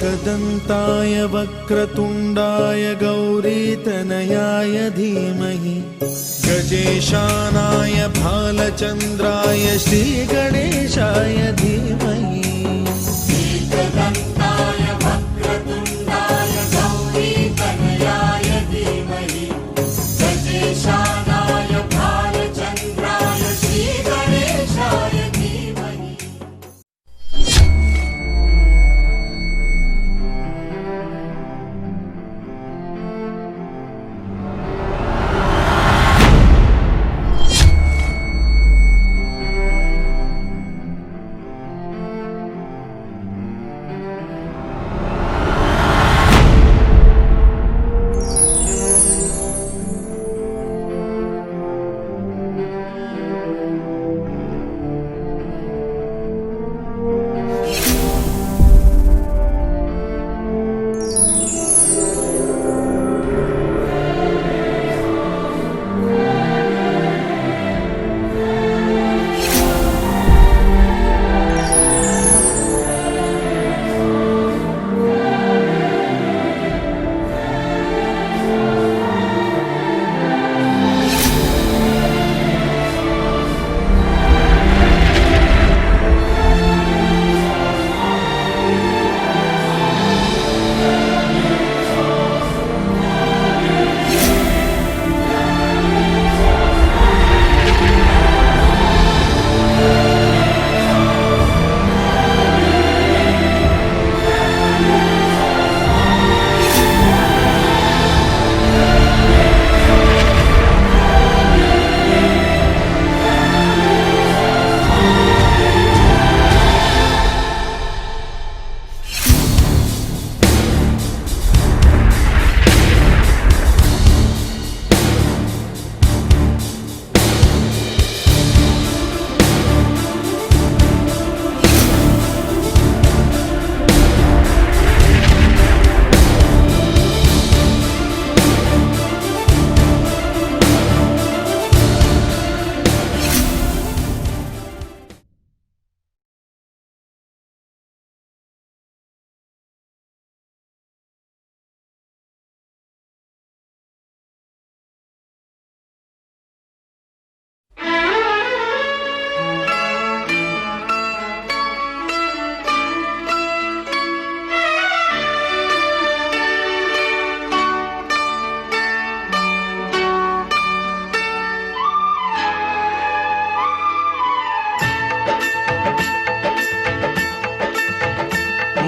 एकदन्ताय वक्रतुण्डाय गौरीतनयाय धीमहि गजेशानाय भालचन्द्राय श्रीगणेशाय धीमहि। एकदन्ताय वक्रतुण्डाय गौरीतनयाय धीमहि गजेशानाय भालचन्द्राय श्रीगणेशाय धीमहि।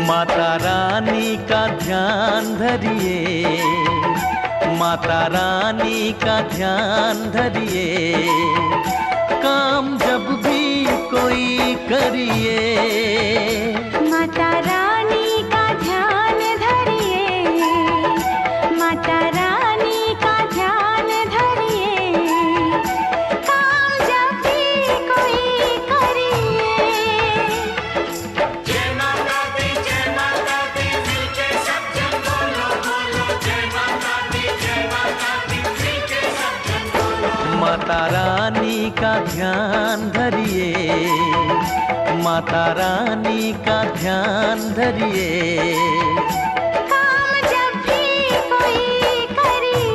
माता रानी का ध्यान धरिए, माता रानी का ध्यान धरिए, काम जब भी कोई करिए। माता रानी का ध्यान धरिए, माता रानी का ध्यान धरिए, काम जब भी कोई करिए। जय माता दी मिलके सब जन बोलो बोलो जय माता दी मिलके सब जन बोलो। माता रानी का ध्यान धरिए, माता रानी का ध्यान धरिए, काम जब भी कोई करिए।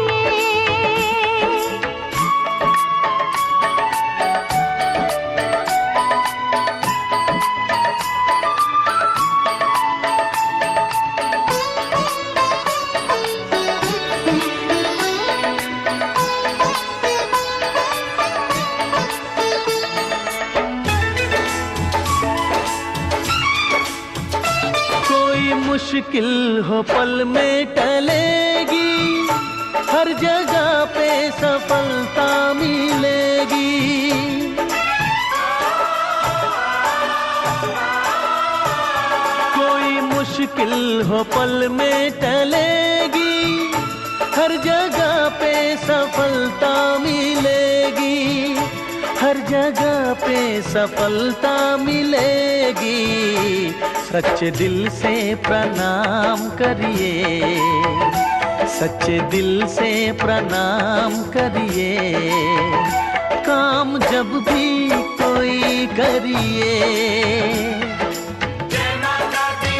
मुश्किल हो पल में टलेगी, हर जगह पे सफलता मिलेगी। कोई मुश्किल हो पल में टलेगी, हर जगह पे सफलता मिलेगी, हर जगह पे सफलता मिलेगी। सच्चे दिल से प्रणाम करिए, सच्चे दिल से प्रणाम करिए, काम जब भी कोई करिए। जय माता दी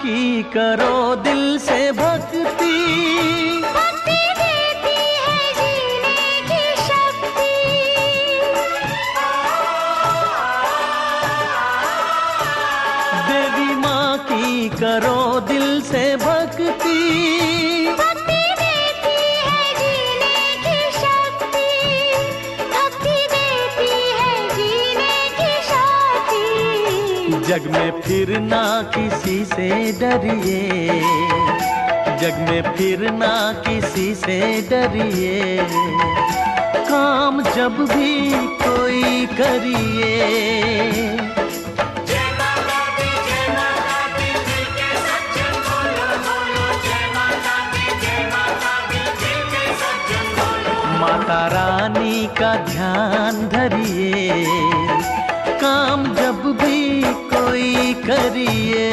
की करो दिल से भक्ति, भक्ति देती है जीने की शक्ति। देवी माँ की करो दिल से भक्ति, भक्ति देती है जीने की शक्ति। भक्ति देती है जीने की शक्ति। जग में फिर ना किसी से डरिए, जग में फिर ना किसी से डरिए, काम जब भी कोई करिए। जय माता दी मिलके सज्जन बोलो बोलो जय माता दी मिलके सज्जन बोलो। माता रानी का ध्यान धरिए, काम जब भी कोई करिए।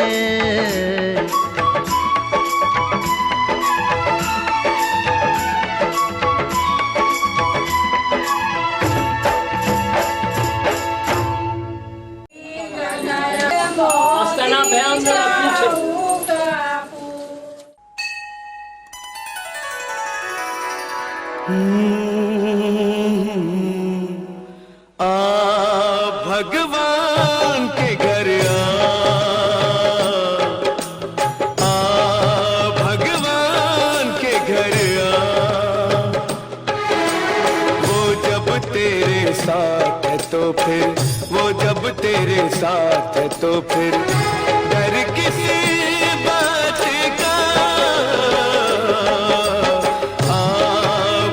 आ भगवान के घर आ भगवान के घर वो जब तेरे साथ है तो फिर, वो जब तेरे साथ है तो फिर डर किसी बात का।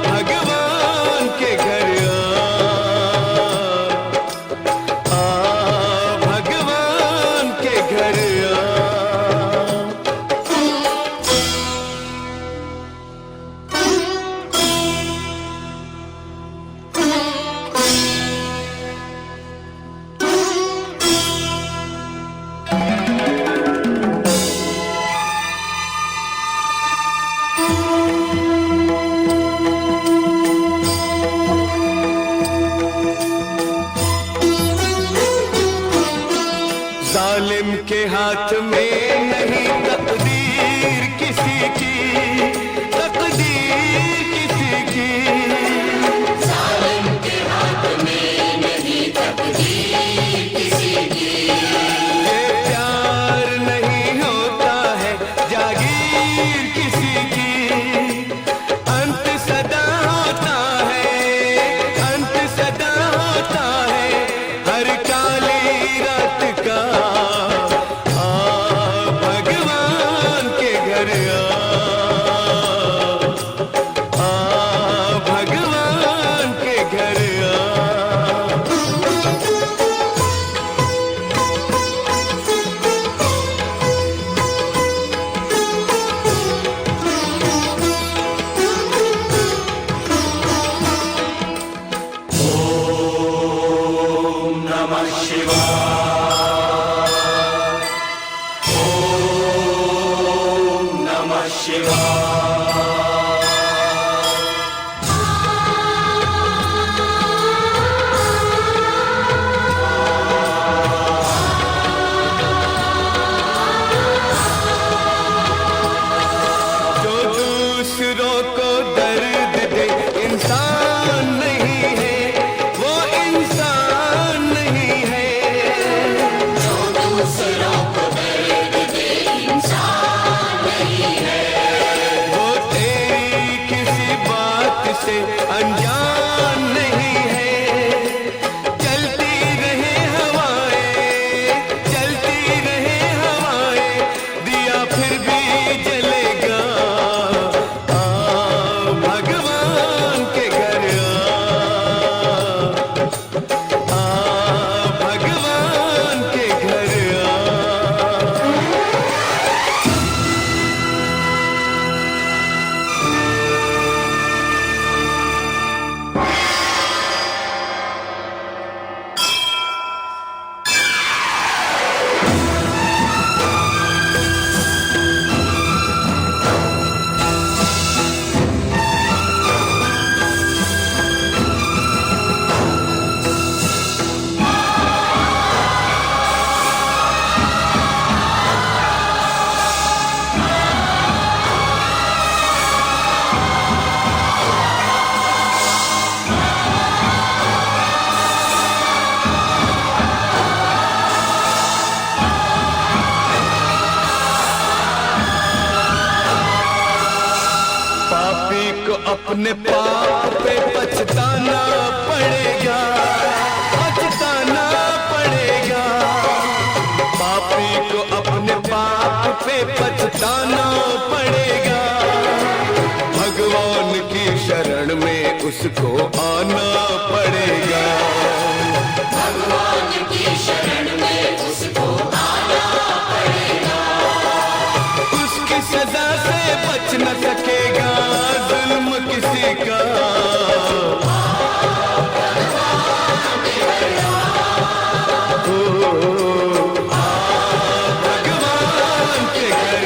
भगवान के घर भगवान के घर जालिम के हाथ में नहीं तकदीर किसी की, तकदीर किसी की। जालिम के हाथ में नहीं तकदीर किसी की। ये प्यार नहीं होता है जागीर किसी की। अंत सदा होता है, अंत सदा होता है हर काली रात का। भगवान के घर भगवान के घर ओम नमः शिवाय, ओम नमः शिवाय। जो दूसरों को दर्द दे इंसान नहीं है, वो इंसान नहीं है। जो दूसरों को दर्द दे इंसान नहीं है, अपने पाप पे पछताना पड़ेगा, पछताना पड़ेगा। पापी को अपने पाप पे पछताना पड़ेगा। भगवान की शरण में उसको आना पड़ेगा। भगवान की शरण में उसको आना पड़ेगा। उसकी सजा से बच न सकेगा जुल्म किसी का। भगवान के घर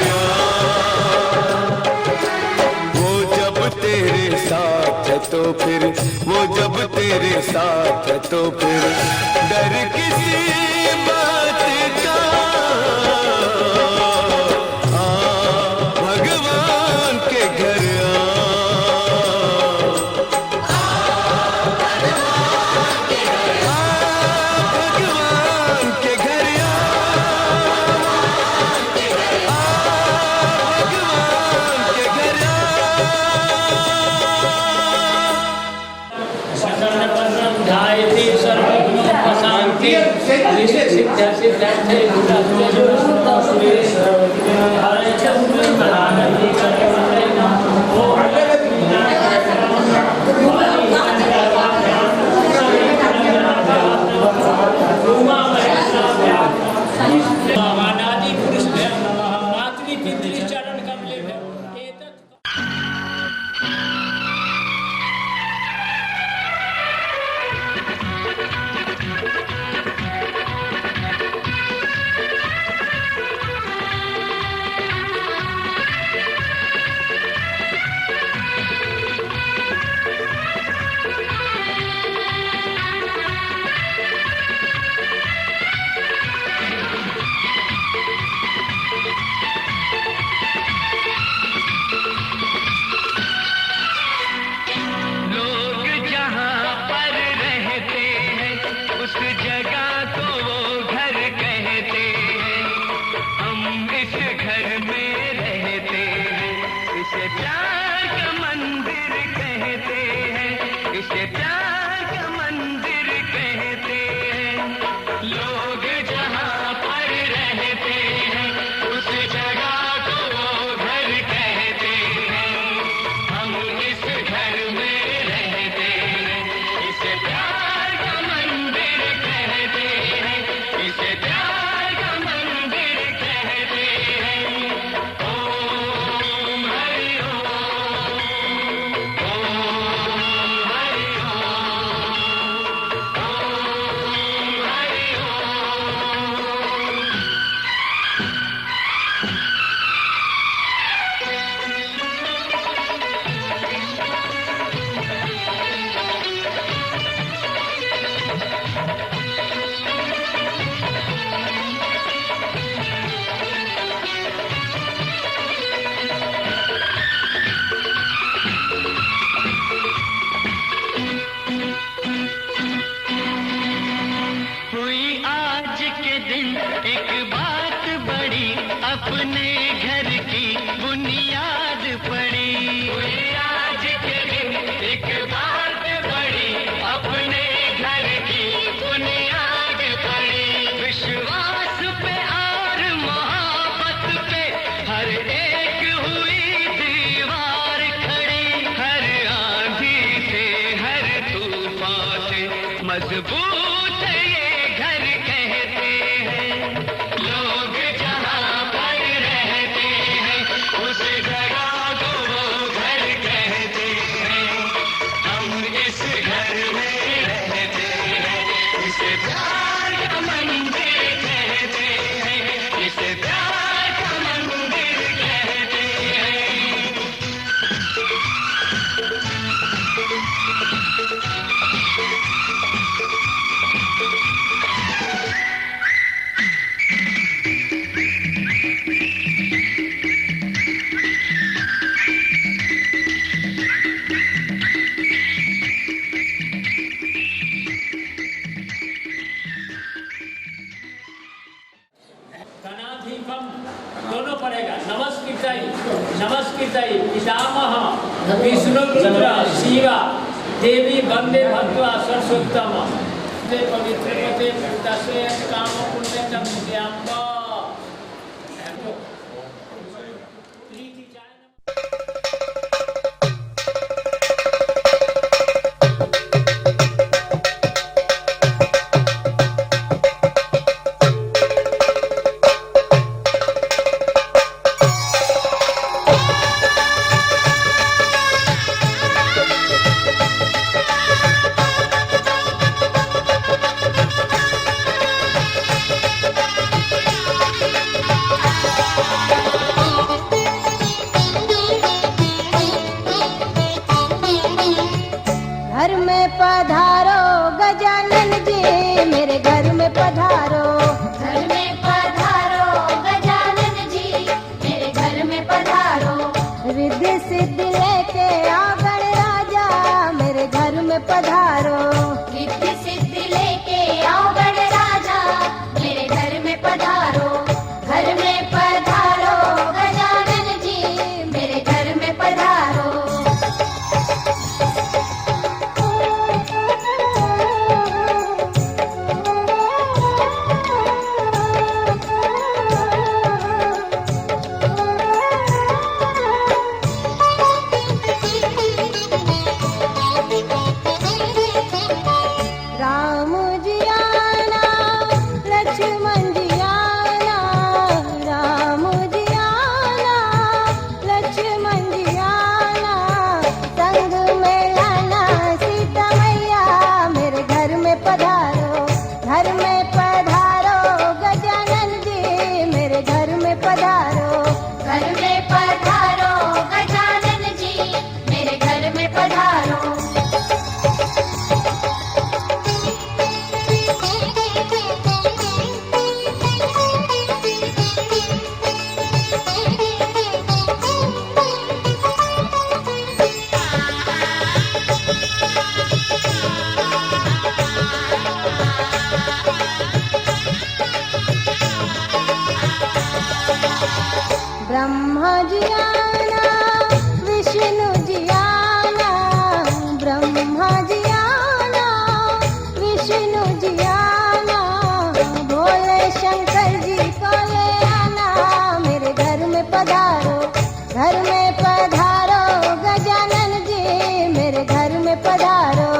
वो जब तेरे साथ है तो फिर, वो जब तेरे साथ है तो फिर डर किसी बात का। भगवान के घर भगवान के घर भगवान के घर ध्यायति सर्वशांति सिद्ध सिद्ध अनादि पुरुष मातृ चरण कमले में अपने घर की बुनियाद पड़ी। आज के दिन एक बात बड़ी अपने घर की बुनियाद पड़ी। विश्वास पे और मोहब्बत पे हर एक हुई दीवार खड़ी। हर आंधी से हर तूफान से मजबूत ये घर कहते हैं। लोग जहाँ पर रहते हैं उस जगह को वो घर कहते हैं। हम इस घर में रहते हैं, इसे प्यार का मंदिर कहते हैं। इसे प्यार का मंदिर कहते हैं। कणाधिपम दोनों पढ़ेगा। नमस्कृताई पितामह विष्णु रुद्र शिवा देवी वंदे भक्त्वा सरस्वत्यम ते पवित्र पते तस्य काम पुण्य चम्याम्ब। घर में पधारो गजानन जी, मेरे घर में पधारो। घर में पधारो गजानन जी, मेरे घर में पधारो। रिद्धि सिद्धि लेके आओ गणराजा, मेरे घर में पधारो। रिद्धि सिद्धि लेके आओ गणराजा, मेरे घर में पधारो। घर में पधारो गजानन जी, मेरे घर में पधारो। राम जी आना, लक्ष्मण जी आना, राम जी आना, लक्ष्मण जी आना। संग में लाना सीता मैया, मेरे घर में पधारो। घर में पधारो गजानन जी, मेरे घर में पधारो। घर में पधारो गजानन जी, मेरे घर में पधारो। ब्रह्मा जी आना, विष्णु जी आना, ब्रह्मा जी आना, विष्णु जी आना। भोले शंकर जी को ले आना, मेरे घर में पधारो। घर में पधारो गजानन जी, मेरे घर में पधारो।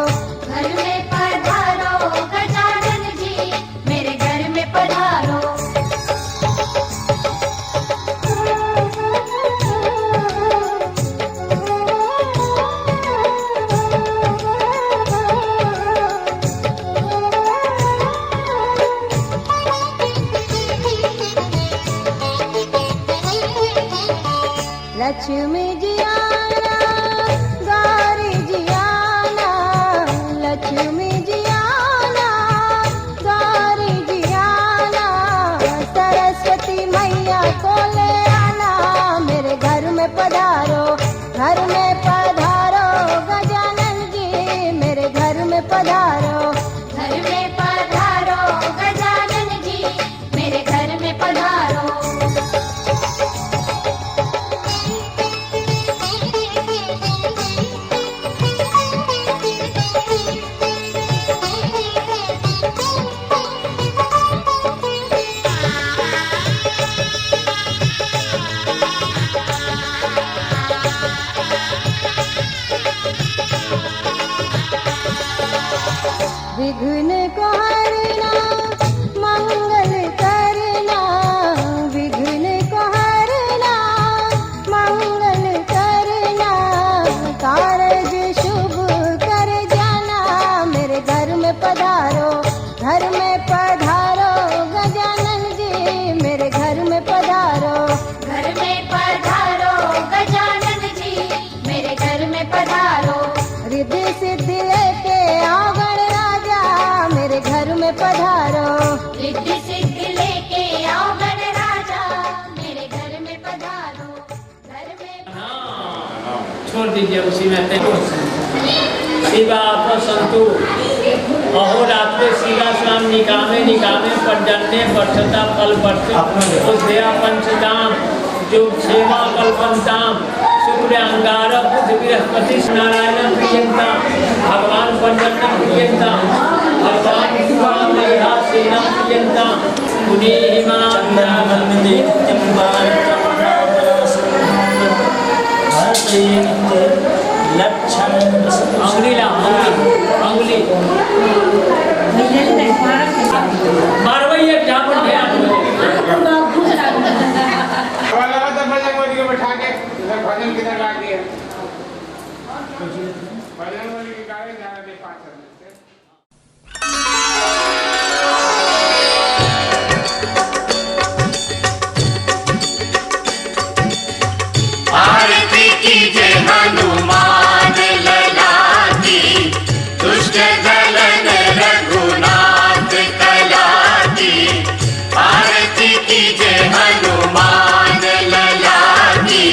घर में पधारो गजानन जी, मेरे घर में पधारो। लक्ष्मी जी आना, गौरी जी आना, लक्ष्मी जी आना, गौरी जी आना। सरस्वती मैया को ले आना, मेरे घर में पधारो। घर में पधारो गजानन जी, मेरे घर में पधारो। घर में पधारो गजानन जी, मेरे घर में पधारो। विघ्न को हरना, मंगल करना, विघ्न को हरना, मंगल करना। कारज शुभ कर जाना, मेरे घर में पधारो। घर में पधारो गजानन जी, मेरे घर में पधारो। घर में पधारो गजानन जी, मेरे घर में पधारो। रिद्धि सिद्धि लेके आओ गणराजा, मेरे घर में पधारो। रिद्धि सिद्धि लेके आओ गणराजा, मेरे घर में पधारो। घर में छोड़ दीजिए उसी में। शिवा अपसंतु अहोरात्रे शिवा स्वाम निकामे निकामे पर्जन्य वर्षता फल वर्ष उद्या पंचदाम जो क्षेमा कल्पंताम शुक्र अंगार बुध बृहस्पति नारायण प्रियंता भगवान पर्जन्य प्रियंता भगवान सेना प्रियंता पुनीहि अंगुली मारवैया क्या बोल गया बैठा के भजन किधर ला दिया भजन वाली की गाड़ी जाने दे 5 मिनट से आरती कीजे हनुमान लला की दुष्ट दलन रघुनाथ कला की आरती कीजे हनुमान लला की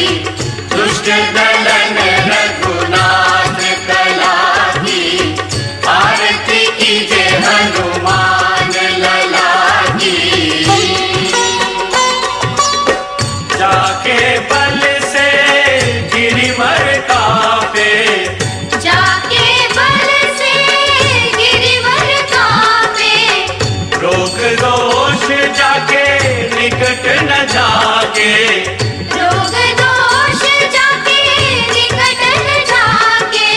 दुष्ट दलन रघुनाथ कला की आरती कीजे हनुमान लला की जाके बल से गिरिवर कापे जाके बल से गिरिवर कांपे रोग दोष जाके निकट न जाके रोग दोष जाके निकट न जाके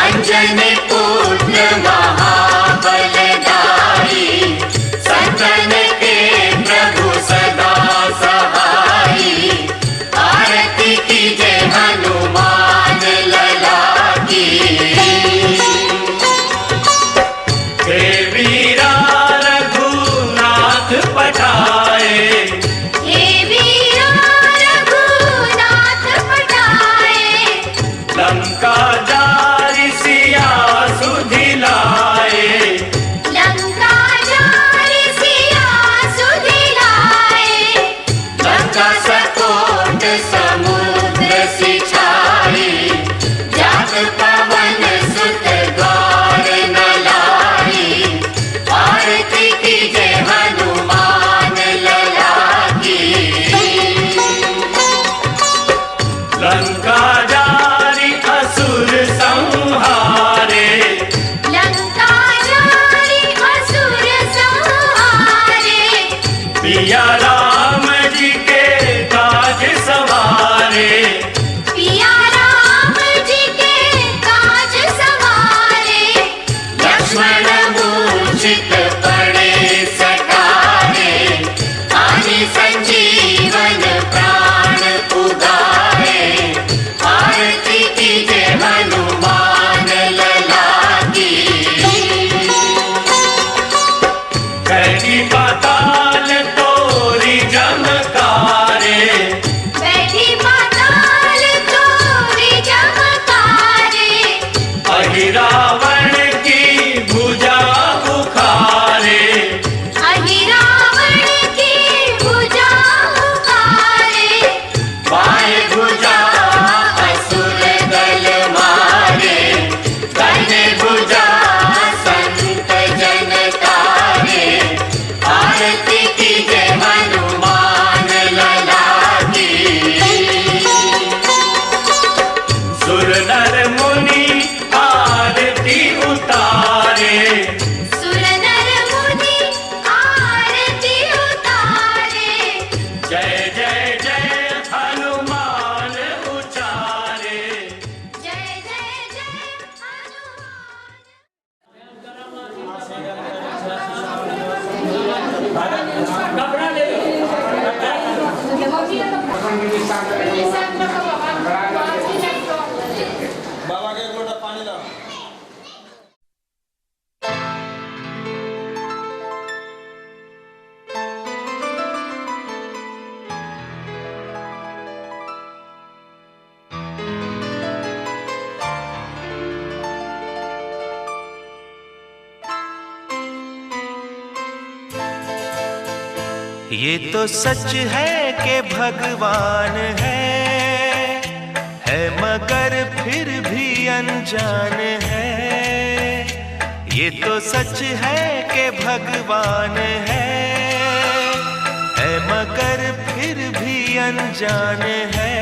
अंजनी पुत्र महाबलदाई संतन के प्रभु सदा सहाई आरती कीजे हनुमान लला की हे वीरा रघुनाथ पठाए हे वीरा रघुनाथ पठाए लंका जारि सिया सुधिलाए लंका जारि सिया सुधिलाए लंका सकोट समुद्र सिंचाई जात पवन सुत द्वार न लाई आरती कीजे हनुमान लला की लंका जारि असुर संहारे लंका जारि असुर संहारे पिया राम जी के काज सवारे पिया राम जी के काज सवारे लक्ष्मण मूर्छित पड़े सटारे आनि संजीवन प्राण उगारे आरती कीजे हनुमान लला की कैदी पाताल तोरी जमकारे बैठी पाताल तोरी जमकारे अहिरावण की भुजा बुखारे अहि रावण की भुजा उखारे बाएं भुजा असुर दल मारे दाहिने भुजा संत जन तारे आरती कीजे हनुमान लला की सुर नर मुनि आरती उतारे सुर नर मुनि आरती उतारे जय जय जय हनुमान उचारे जय जय जय हनुमान कपड़ा ले लो बाबा के एक लोटा पानी लाओ ये तो सच है कि भगवान है मगर फिर भी अनजान है। ये तो सच है कि भगवान है मगर फिर भी अनजान है।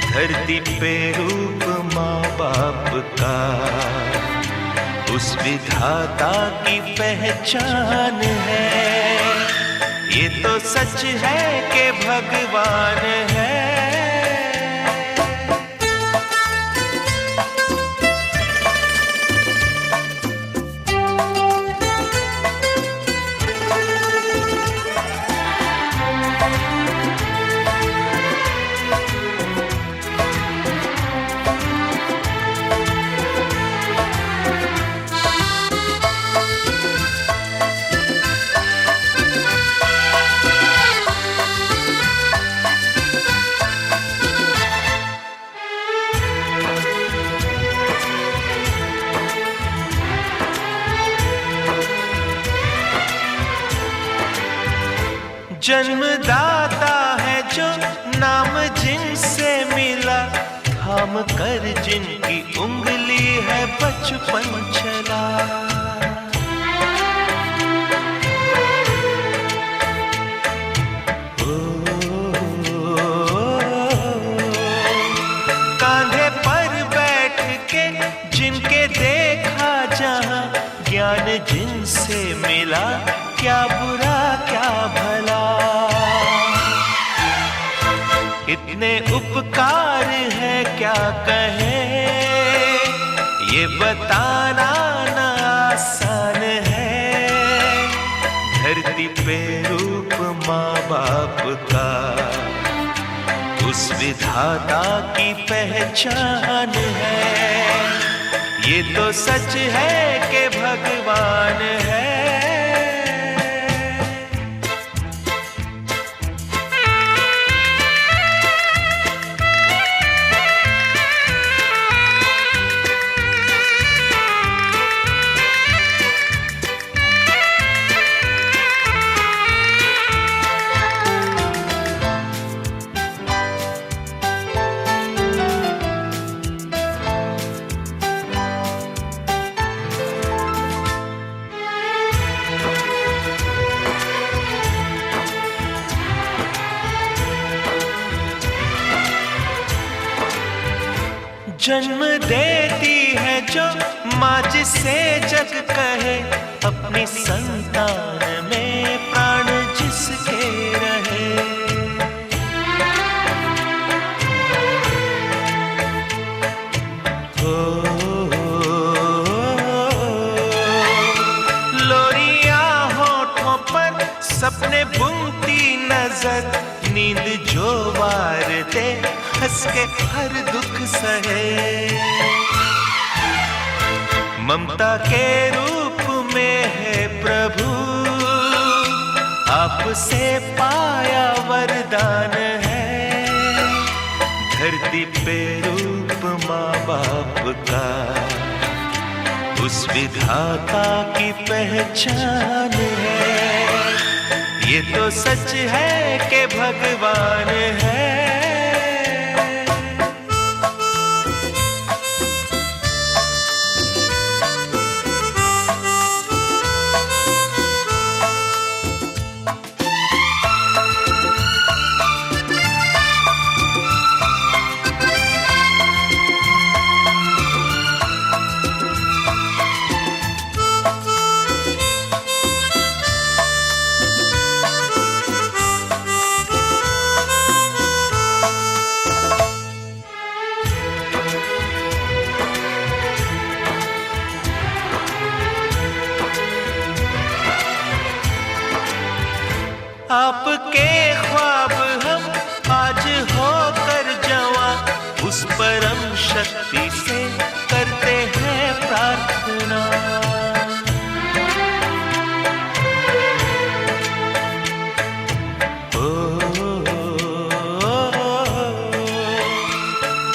धरती पे रूप माँ बाप का उस विधाता की पहचान है। ये तो सच है कि भगवान है। जन्मदाता है जो नाम जिनसे मिला, थाम कर जिनकी उंगली है बचपन चला। कांधे पर बैठ के जिनके देखा जहां, ज्ञान जिनसे मिला, क्या बुरा क्या भला। इतने उपकार है क्या कहें, ये बताना ना आसान है। धरती पे रूप माँ बाप का उस विधाता की पहचान है। ये तो सच है कि भगवान है। जन्म देती है जो माँ जिसे जग कहे, अपनी संतान में प्राण जिसके रहे। लोरिया होठों पर सपने बुनती नजर, नींद जो वार दे हंस के हर दुख सहे। ममता के रूप में है प्रभु, आपसे पाया वरदान है। धरती पे रूप माँ बाप का उस विधाता की पहचान है। ये तो सच है कि भगवान है। आपके ख्वाब हम आज होकर जवां, उस परम शक्ति से करते हैं प्रार्थना।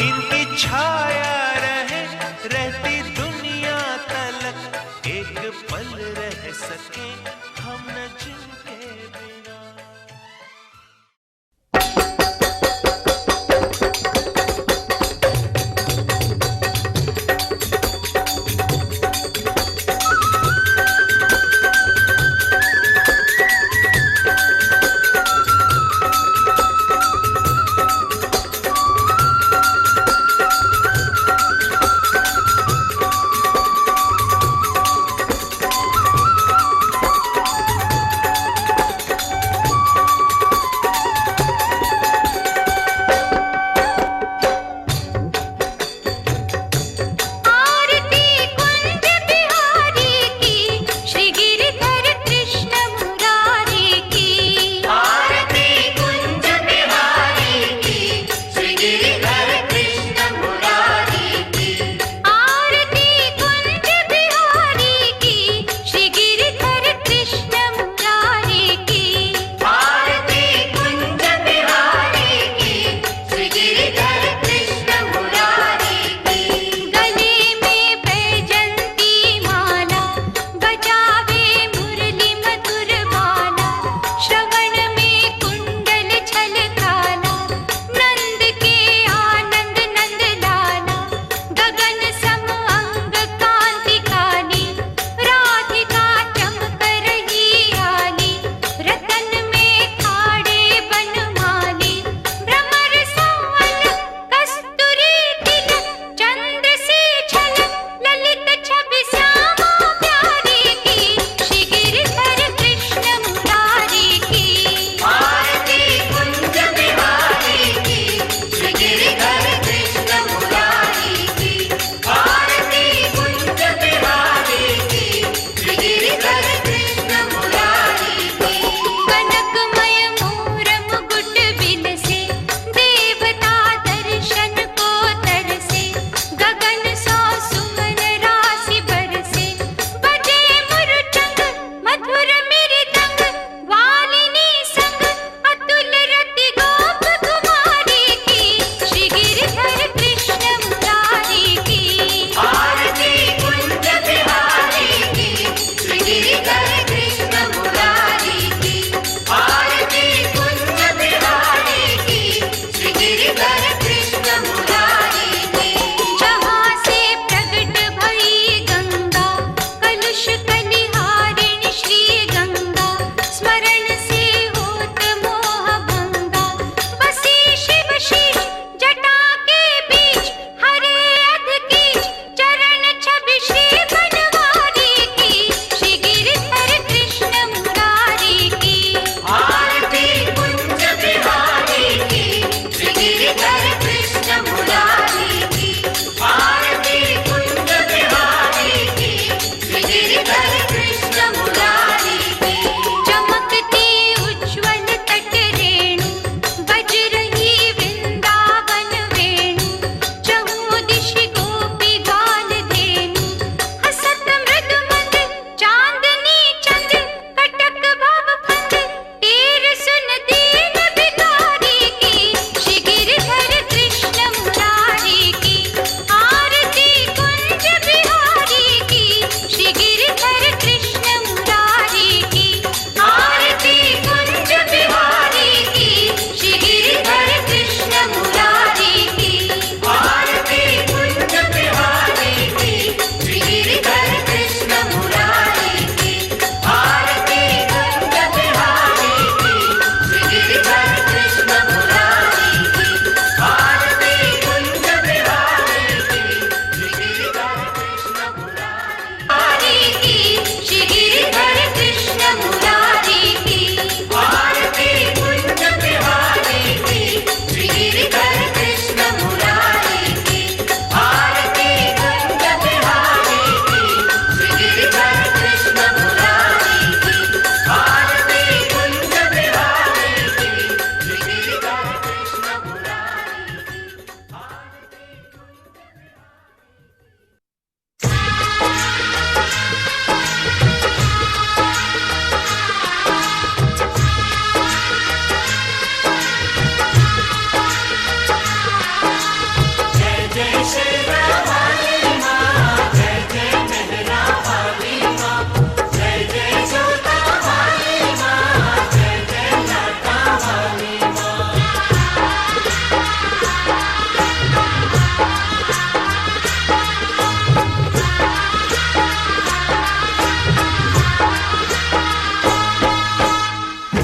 इनकी छाया रहे रहती दुनिया तलक, एक पल रह सके हम न जिनके बिना। 「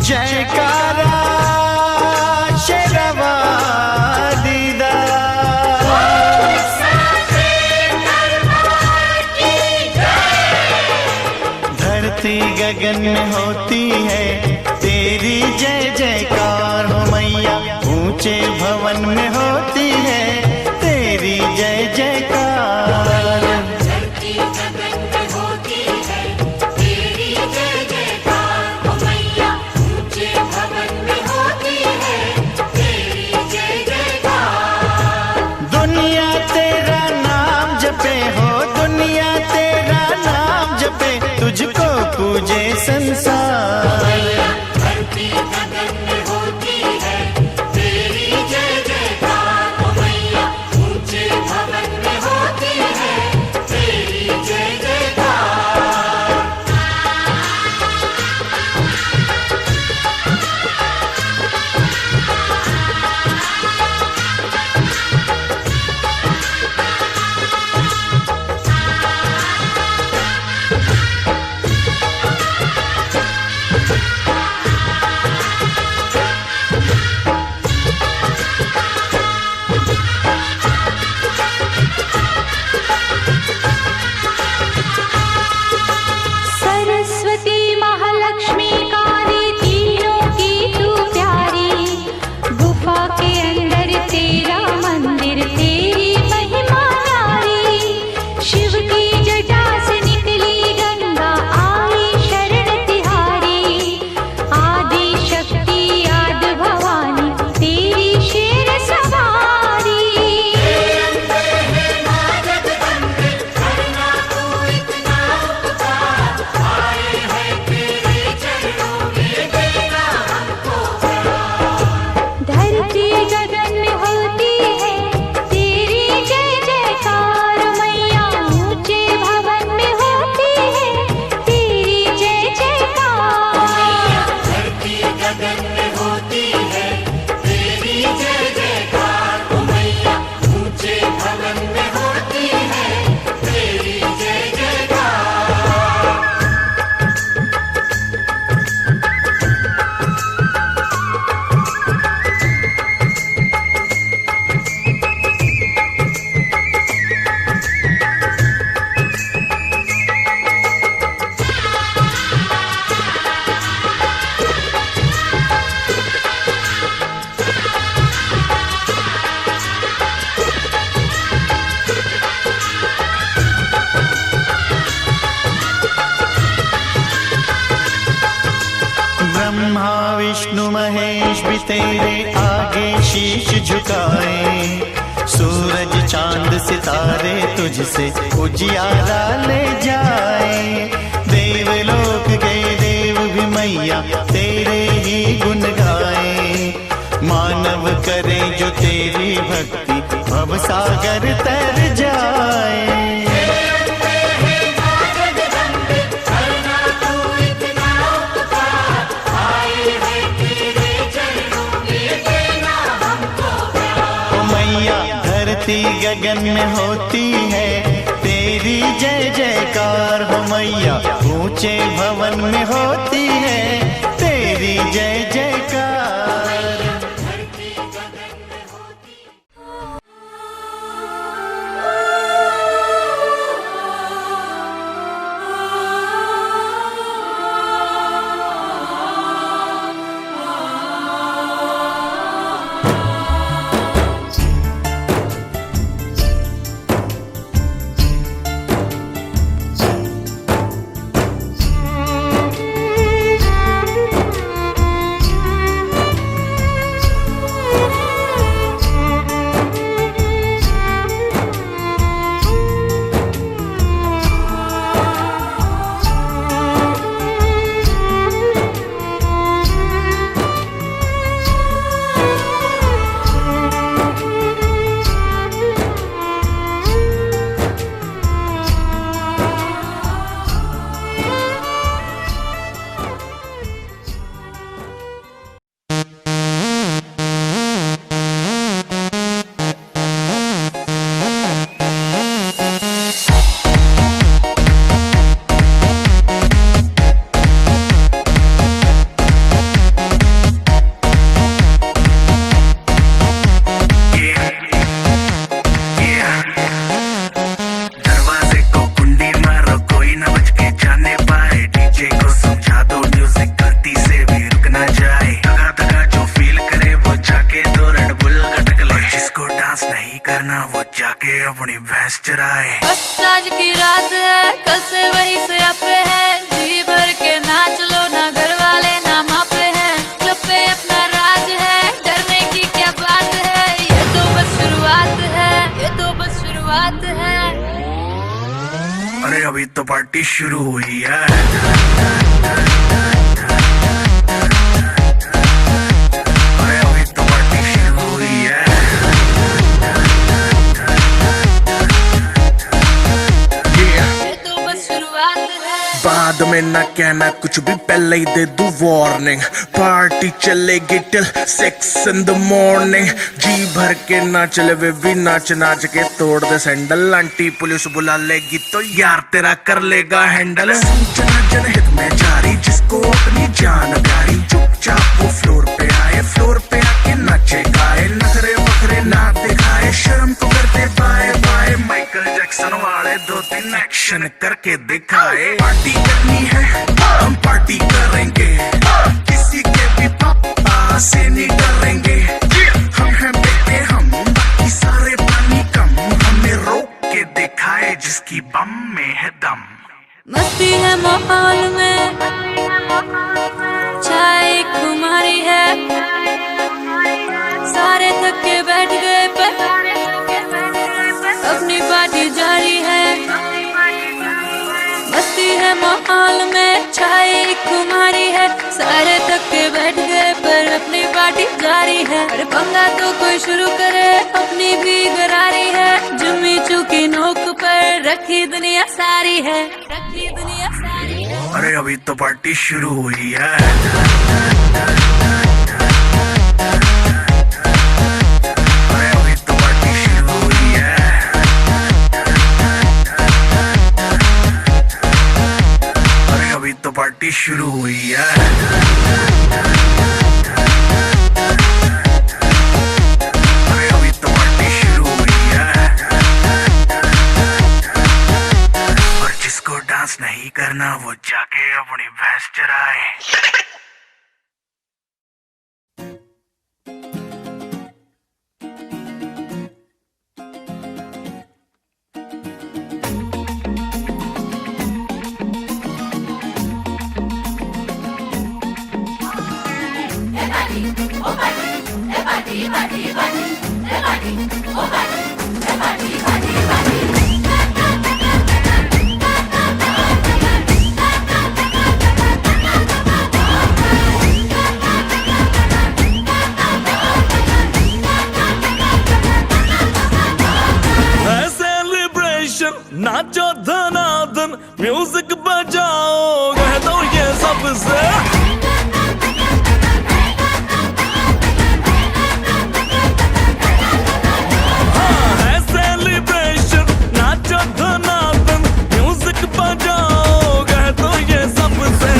जयकारा शेरवा दीदा, धरती गगन में होती है तेरी जय जयकार हो मैया, ऊंचे भवन में होती है तेरी जय जयकार। धरती गगन में होती है तेरी जय जयकार हो मैया, ऊंचे भवन में होती है तेरी जय जयकार। दुनिया तेरा नाम जपे हो, दुनिया तेरा नाम जपे, तुझको पूजे संसार। धरती गगन में होती है तेरी जय जयकार हो मैया, ऊंचे भवन में होती है तेरी जय जयकार। सरस्वती महालक्ष्मी काली तीनों की तू प्यारी, गुफा के अंदर तेरा मंदिर तेरी महिमा न्यारी। शिव की जटा से निकली गंगा आई शरण तिहारी, आदि शक्ति आदि भवानी तेरी शेर सवारी। धरती गगन में होती है तेरी जय जयकार मैया, ऊंचे भवन में होती है तेरी जय जयकार। धरती गगन में होती है तेरी जय जयकार हो मैया, ऊंचे भवन में होती है तेरी जय जयकार। ब्रह्मा विष्णु महेश भी तेरे आगे शीश झुकाए, सूरज चांद सितारे तुझसे उजियारा ले जाए। देवलोक के देव भी मैया तेरे ही गुण गाए, मानव करे जो तेरी भक्ति भव सागर तर जाए। धरती गगन में होती है तेरी जय जयकार हो मैया, ऊंचे भवन में होती है तेरी जय जयकार। जाके अपनी भैंस चराए। बस आज की रात है, कल से वही से आपे है, जी भर के नाच लो, ना घर वाले ना मापे हैं, क्लब पे अपना राज है, डरने की क्या बात है, ये तो बस शुरुआत है, ये तो बस शुरुआत है। अरे अभी तो पार्टी शुरू हुई है। अरे अभी तो पार्टी शुरू हुई है। ये तो बस शुरुआत है। बाद में ना कहना कुछ भी, पहले ही दे दूं वार्निंग। पार्टी चलेगी टिल 6 in the morning। जी भर के ना चले वे भी नाच नाच के तोड़ दे सैंडल। आंटी पुलिस बुला लेगी तो यार तेरा कर लेगा हैंडल। सूचना जनहित में जारी, जिसको अपनी जान प्यारी, चुपचाप वो फ्लोर पे आए, फ्लोर पे आके नाचे गाए, नखरे वखरे ना दिखाए, शर्म को करते बाय बाय। माइकल जैक्सन वाले 2-3 एक्शन करके दिखाए। पार्टी करनी है हम पार्टी करेंगे, किसी के भी पापा से नहीं डरेंगे। हम हैं बेटे हम, बाकी सारे पानी कम, हमें रोक के दिखाए जिसकी बम में है दम। मस्ती है माहौल में, चाय खुमारी है, सारे थक के बैठ गए पर अपनी पार्टी जारी है। मस्ती है माहौल में, चाय खुमारी है, सारे थक के बैठ गए पर अपनी पार्टी जारी है। अरे पंगा तो कोई शुरू करे, अपनी भी गरारी है, जुम्मी चूकी नोक पर रखी दुनिया सारी है, रखी दुनिया सारी है। अरे अभी तो पार्टी शुरू हुई है। अरे अभी तो पार्टी शुरू हुई है। अरे अभी तो पार्टी शुरू हुई है। अरे अभी तो पार्टी शुरू हुई है। और जिसको डांस नहीं करना वो जाके अपनी भैंस चराए। नाचो धनाधन, म्यूजिक बजाओ, कह दो ये सबसे। हाँ है सेलिब्रेशन, नाचो धनाधन, म्यूजिक बजाओ, कह दो ये सबसे।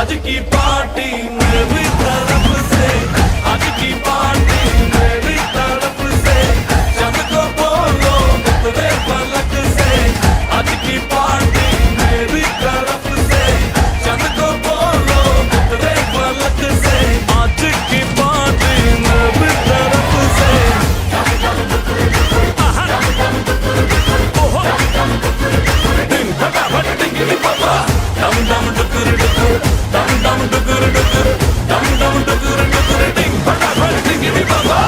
आज की पार्टी मेरी तरफ से, आज की पार्टी मेरी तरफ से, जब को बोलो तेरे पलक से। आज की पार्टी मेरी तरफ से, जब को बोलो तेरे पलक से। आज की पार्टी मेरी तरफ से। ओहो दिन फटाफट टिंगी पापा, डम डम डुकुर डुकुर, डम डम डुकुर डुकुर, डम डम डुकुर डुकुर, डिंग फटाफट टिंगी पापा।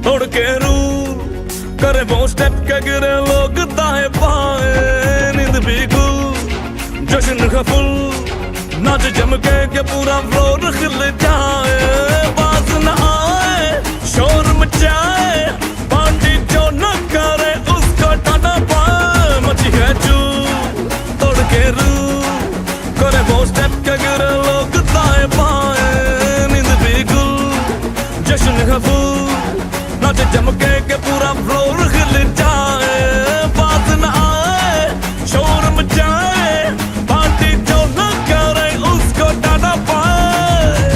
तोड़ के रूल करे वो स्टेप के गिरे लोग दाएं बाएं, नींद भी गुल जश्न का फुल, नाच जम के पूरा फ्लोर खिल जाए। बाज न आए शोर मचाए, पार्टी जो न करे उसको टाटा पाए। मची है चूल तोड़ के रूल करे वो स्टेप के गिरे लोग दाएं बाएं, नींद भी गुल जश्न का फुल, नाच जम के पूरा फ्लोर हिल जाए। बात न आए शोर मचाए, पार्टी जो न करे उसको टाटा पाए।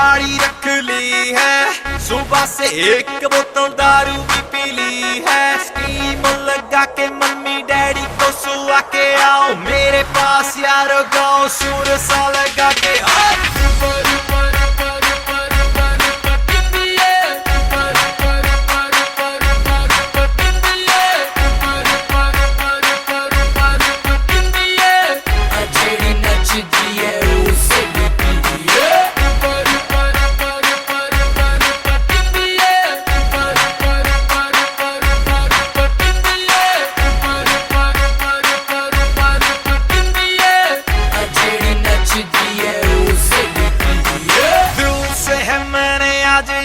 गाड़ी रख ली है, सुबह से एक बोतल दारू भी पी ली है। स्कीम लगा के मम्मी डैडी को सुला के आओ मेरे पास यारो, गाओ सुर सा लगा के आओ।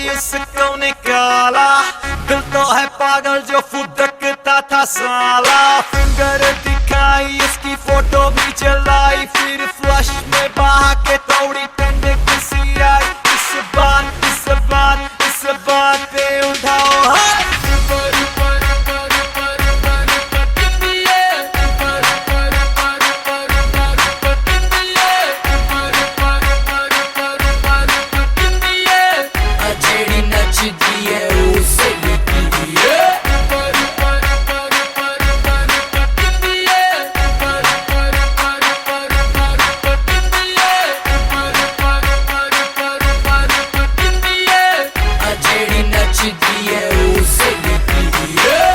इसको निकाला, दिल तो है पागल जो फुदकता था साला। फिंगर दिखाई इसकी फोटो भी चलाई, फिर फ्लश में बहा के थोड़ी ठंड किसी आई। इस बात पे उठाओ हाथ।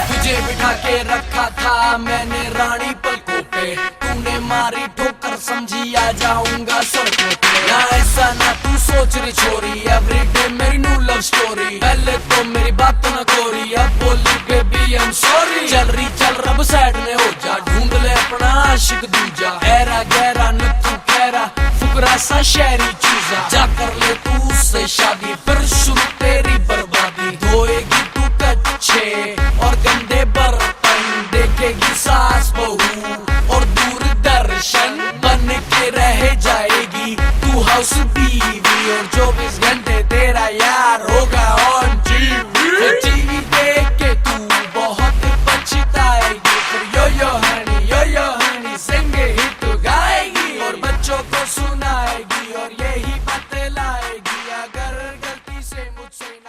तुझे बिठा के रखा था मैंने रानी पलकों पे, तूने मारी ठोकर समझी आ जाऊंगा सड़कों पे। ना ऐसा ना तू सोच रही छोरी, एवरीडे मेरी न्यू लव स्टोरी। पहले तो मेरी बात तो न कोरी, अब बोली बेबी आई एम सॉरी। चल रही चल रब साइड में हो जा, ढूंढ ले अपना आशिक दूजा। ऐरा गहरा न तू कहरा, फुकरा सा शहरी चूजा। जा कर ले तू उससे शादी, फिर शुरू तेरी बर्बादी। धोएगी तू कच्चे और गंदे बर्तन, देखेगी सास बहू और दूरदर्शन बन के रह जाएगी तू हाउस बीवी। और 24 घंटे तेरा यार होगा ऑन टीवी। टीवी देख के तू बहुत पछताएगी, फिर यो हनी सिंगे ही तो गाएगी और बच्चों को सुनाएगी और यही बतलाएगी अगर गलती से मुझसे